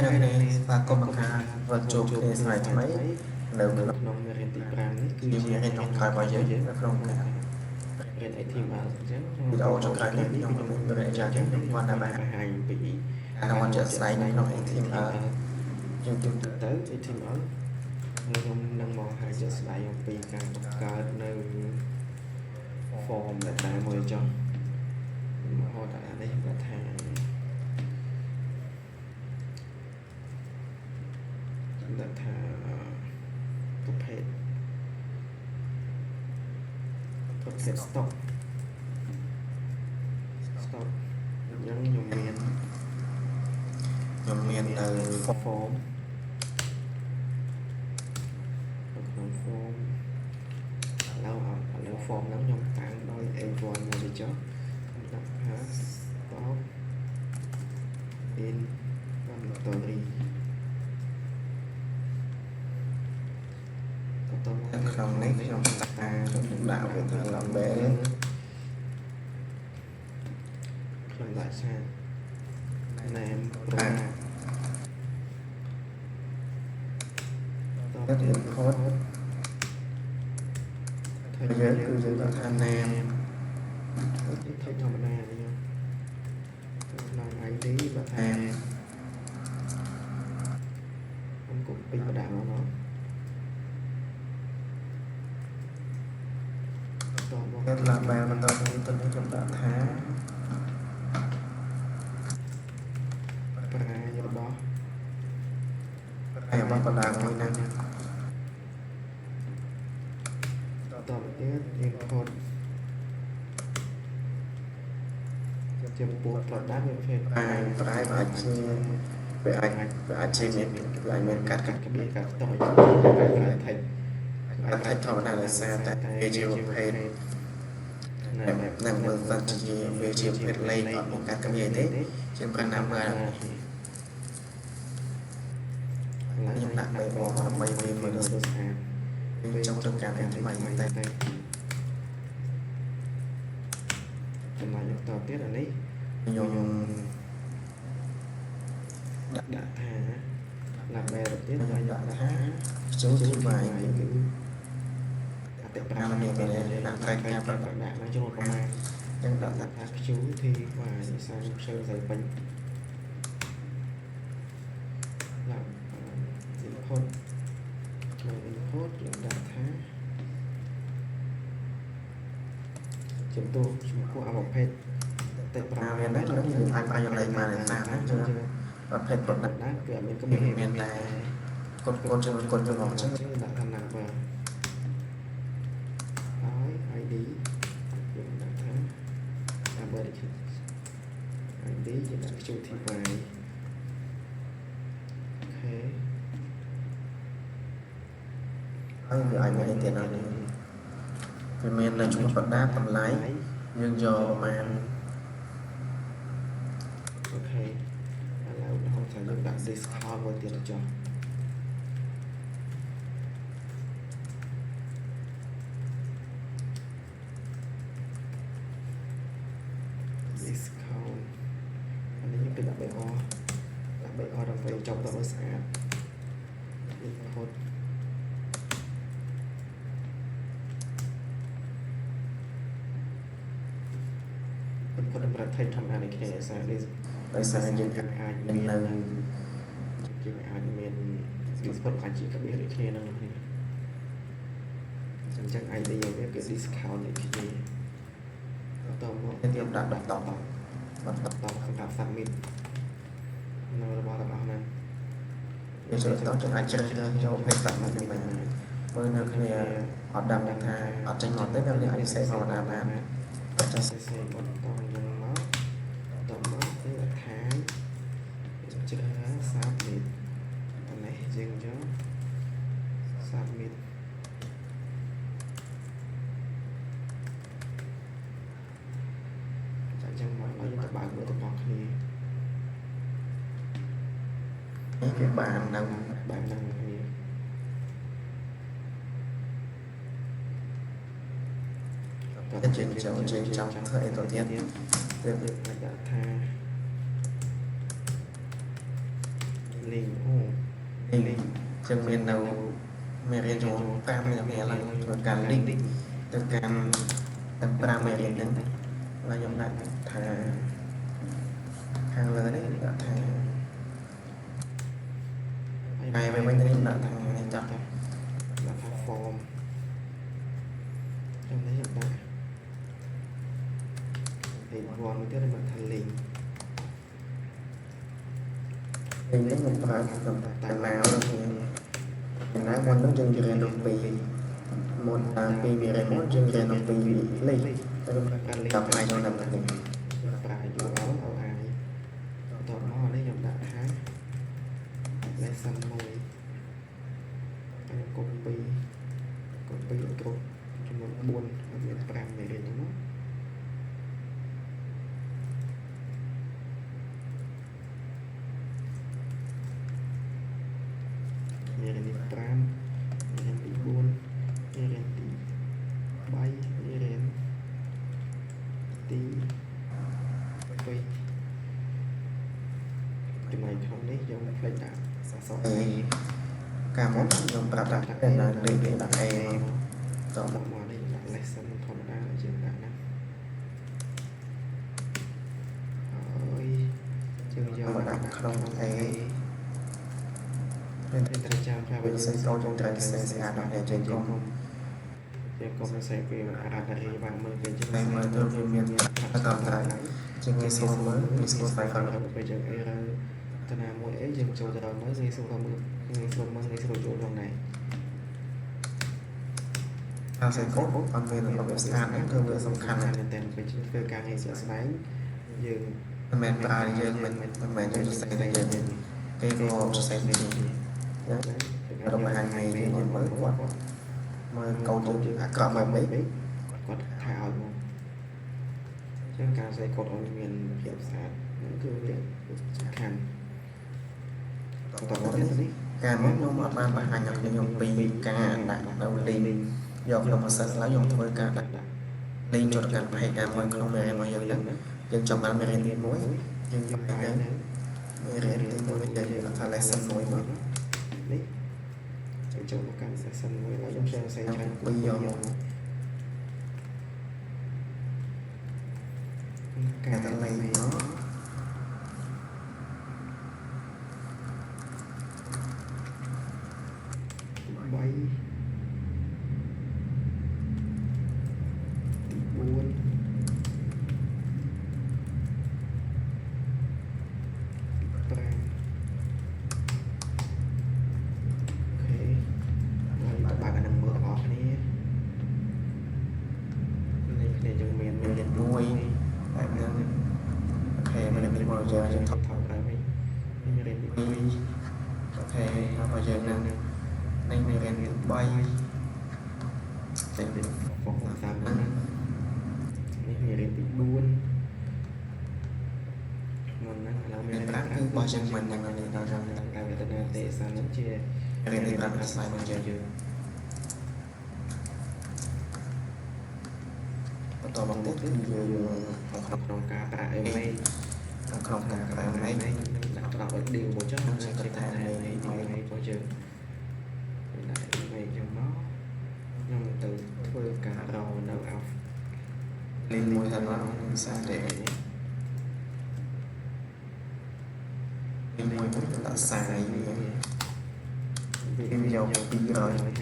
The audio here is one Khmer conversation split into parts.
នៅគ្នាស្វាគមន៍មកខាវិលជួបគ្នាស្អែកថ្មីនៅក្នុងរៀនទី5នេះគឺជា ជារៀនក្នុងក្រោយរបស់យើងនៅក្នុងការ រៀន HTML អញ្ចឹង វីដេអូចុងក្រោយនេះខ្ញុំនឹងរៀនអាចារ្យខ្ញុំគាត់បានបង្ហាញពីការបង្ហាញជាក់ស្ដែងនៅក្នុង HTML ជាទូទៅ HTML ខ្ញុំនឹងមកបង្ហាញជាក់ស្ដែងអំពីការបង្កើតនៅ form ដែលមួយចុះមកហៅថានេះគេថា that prophet stop យ៉ាងខ្ញុំមាននៅ form ក្នុង form ឥឡូវ form ហ្នឹងខ្ញុំតាំងដោយ A1 មកទៅចុះដាក់ថា stop inventory ក្នុងនេះខ្ញុំដាក់វាថា label ខ្ញុំដាក់ថា name product ទៅ import ហើយ យើងគឺយើងដាក់ថា name ធម្មតានេះក្នុង ID បើថាខ្ញុំកុំពីបដាក់មកនោះគេ label បន្តទៅខ្ញុំដាក់ថាប្រារបស់បណ្ដាមួយហ្នឹងតទៅទៀត import ចំពោះ product វាប្រភេទប្រែអាចជាវាអាចជាមានកាត់ក្បៀកាត់តយអាចធម្មតាដោយសារតែវាជាប្រភេទនឹងមើលទៅជាវាជាប្រភេទលេខអត់មានកាត់ក្បៀទេជាប្រណាំមើលខ្ញុំដាក់បីបងដើម្បីវាមើលស្អាតវាចង់ទៅការថ្មីតែចំណុចបន្តទៀតអានេះខ្ញុំដាក់ថា label ទៀតខ្ញុំដាក់ថា ចូលទីបាយគឺអតិប្រាំមានដាក់តែការប្រដាក់នៅចំនួនប្រមាណចឹងដាក់ថា QT បាទនេះសាខ្ញុំជឿទៅពេញដាក់ input ចូល input យើងដាក់ថាចំពោះអាប្រភេទតែប្រាំមានដែរខ្ញុំអាចលេខមកតាមណាចឹងប្រភេទ product ណាគឺអត់មានក្បៀមានតែកូនចំកូនចំអញ្ចឹងដាក់ថាណាបាទហើយ ID យើងដាក់ថា number ID យើងដាក់ QT បាយអូខេហើយវាអាចមានទៀតណាវាមាននៅចំនួនបណ្ដាតម្លៃយើងយកបានអូខេឥឡូវខ្ញុំថាយើងដាក់ discount មួយទៀតចុះdiscount អានេះយើងទៅដាក់ BR ដើម្បីចំទៅឲ្យស្អាត input គាត់តម្រូវថេធម្មតានេះគ្នាសារនេះដោយសារយើងអាចមាននៅជាអាចមាន discount អាចជាក្បៀសដូចគ្នានឹងគ្នាអញ្ចឹង ID យើងវាគឺ discount ដូចគ្នាតោះមកទៀតដាក់បន្តសម្រាប់ submit នៅរបស់ទាំងអស់ហ្នឹងយើងចូលទៅអាចជ្រើសរើសយកពេល submit នេះបានមើលនៅគ្នាអត់ដឹងថាអត់ចេញមកទេដល់នេះអាចសេធម្មតាបានចាស់សេបន្តយើងមកតមកគឺថាជ្រើស submit អានេះយើងយក submit ចាចឹងមកយើងទៅបើកមើលទាំងអស់គ្នានេះវាបាននឹងគ្នា Cái chuyện trong thời tổ tiên việc đặt tha linh ô នេះចឹងមាននៅមេរៀនចំនួន5នេះគេឡើងធ្វើការលីងទៅកាន់ទាំង5មេរៀនហ្នឹងហើយខ្ញុំដាក់ថាខាងលើនេះដាក់ថាហើយវិញនេះដាក់ថានេះចាប់ ដាក់ថា form trong đấy hiện tại thì còn một cái là mình thành link នេះខ្ញុំប្រើតាណាវទៅណាមុននឹងយើងរៀនអំពីមុនតាពីមេរៀនមុនយើងរៀនអំពីលេខទៅតាមផ្នែកក្នុងតាមនេះ và dù áo ở ai tò mò đấy dòng đã há lesson 1 anh copy code cho mình buồn ở bên pram này đến nó này là đi pram này là đi buồn này là đi bay này là đi quay cái này không đấy giống phải đã sao ការមុនខ្ញុំប្រាប់ថាតែណាលេខគេដាក់អេត មកមកនេះដាក់ lesson ធម្មតាជាងដាក់ណាហើយជាងយកមកដាក់ក្នុងអេពេលតែចាំថាវាសេកោចង់ត្រូវសេស្អាតដល់ចេញកុំវាកុំសេពេលអារ៉ារីបានមើលគេជាង តែមើលទៅវាមានអត្តត្រៃជាងគេសូមមើលវាស្គាល់ស្វែងរក ពេលយើងអីរើតាណាមួយអីយើងចូលទៅដល់មើលងាយស្រួលមើលងាយស្រួលមើលងាយស្រួលចូលក្នុងnày អាសេកូអត់មានរបៀបស្អាតហ្នឹងគឺវាសំខាន់ណាស់ មែនតើពេលធ្វើការងារស្វែងយើង មិនមែនប្រើយើងមិនមែនយើងសរសេរតែយើងគេក៏សរសេរនេះណារបស់ហាញនេះយើងមើលគាត់មើលកូនយើងអាក្រក់មកមិនគាត់ថាឲ្យមកចឹងការស្អីគាត់ឲ្យមានភាពស្អាតហ្នឹងគឺវាសំខាន់តោះមកនេះ ការមកខ្ញុំអត់បានបង្ហាញឲ្យខ្ញុំពីការដាក់នៅលីងយកក្នុងប្រសិទ្ធឡើយខ្ញុំធ្វើការដាក់លីងចូលទៅកាន់ page ការមួយក្នុងមេរៀនរបស់យើងហ្នឹងយើងចង់បានមេរៀនទី1យើងយកទៅមេរៀនទី1យើងថា lesson 1មក នេះចូលមកកាន់ session មួយហើយខ្ញុំ share ផ្សេងច្រើន ពីយកមក ការតែលេងនេះ bay buồn pram ok rồi các bạn đang mưa đó này này chúng mình điện nuôi tại vì ok mình làm bao giờ chúng thọc thọc lại mình lên đi ok nó bao giờ nè anh mình làm bay để phòng làm sao nữa này lên đi buồn mình là mình đã cứ bao giờ mình là người ta rằng là cái người ta để sang nó chia cái này là sai bao giờ chưaต่อมาติดอยู่ក្នុងការប្រើ email ក្នុងការប្រើ email ដាក់ប្រាប់ឲ្យ deal មកចុះខ្ញុំsẽថា email របស់យើងដាក់ email ចឹងមកខ្ញុំទៅធ្វើការរកនៅ off លេងមួយថាមកសារទេលេងមួយដាក់សារវាយក200ហើយ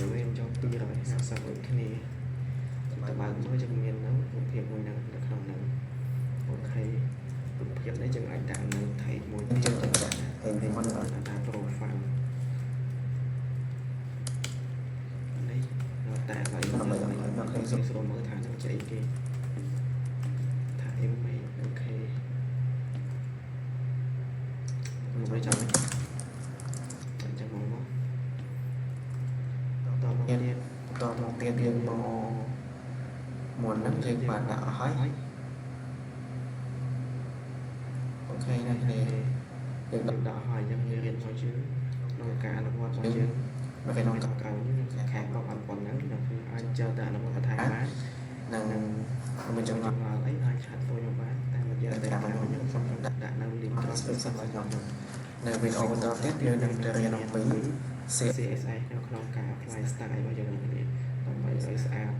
យើងចង់250ដូចគ្នាតែបើមើលជំនាញហ្នឹងរូបភាពមួយហ្នឹងនៅក្នុងហ្នឹងអូខេរូបភាពនេះយើងអាចដាក់នៅថៃមួយទៀតទៅដាក់ហើយមិនអត់ដាក់ profile នេះតែឡើយខ្ញុំស្រួលមើលថានឹងជាអីគេថា email អូខេខ្ញុំមិនចាំទេចាំមកមកតមកទៀត តមកទៀតយើងមកមុនហ្នឹងយើងបានដាក់អស់ហើយអូខេណាស់នេះយើងដាក់ឲ្យយើងរៀនឲ្យជឿក្នុងការអនុវត្តរបស់យើង mà cái nó cầm cầu những khác có phần còn nắng là ai chờ đợi nó một tháng bán năng mình trong trong ngọn lấy ai chặt tôi trong bán tại mà giờ để làm những phần đặt đã năng liền ស្វីបសម្រាប់ខ្ញុំនៅវីដេអូបន្តទៀតយើងនឹងទៅរៀនអំពី CSS នៅក្នុងការ apply style របស់យើងនេះដើម្បីឲ្យស្អាត